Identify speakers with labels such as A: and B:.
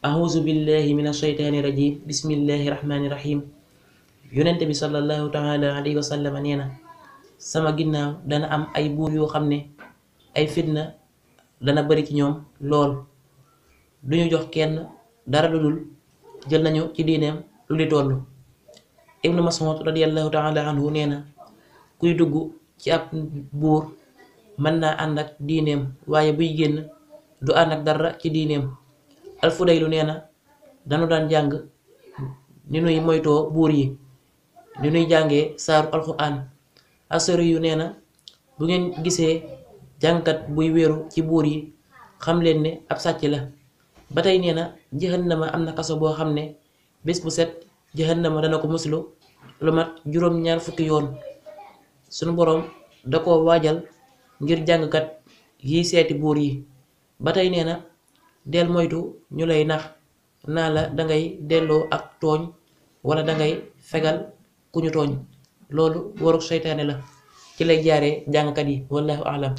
A: A'udzu billahi minash shaytaani rajim. Bismillahi rahmaani rahim. Yonent bi sallallahu taala alayhi wa sallam nee na sama ginnaaw dana am ay buur yoo xam ne ay fitna dana bari ci ñoom lool, duñu jox kenn dara lu dul jël nañu ci diineem lu di toll. Ibnu Mas'ud radiyallahu taala anhu nee na kuy dugg ci ab buur mën naa ànd ak diineem waaye buy génn du ànd ak dara ci diineem. Alfudaylu nee na danu daan jàng ni nuy moytoo buur yi, ni nuy jàngee saaru alxuraan. Asari yu nee na bu ngeen gisee jàngkat buy wéeru ci buur yi xam leen ne ab sàcc la. Ba tey nee na jahannama am na kaso boo xam ne bés bu set jahannama dana ko muslu lu mat juróom-ñaar fukki yoon. Sunu boroom da ko waajal ngir jàngkat yi seeti buur yi. Ba tey nee na del moytu ñu lay nax naa la dangay delloo ak tooñ wala dangay fegal ku ñu tooñ. Loolu waru seytaane la ci lay jaaree jàngkat yi. Wallahu a'lam.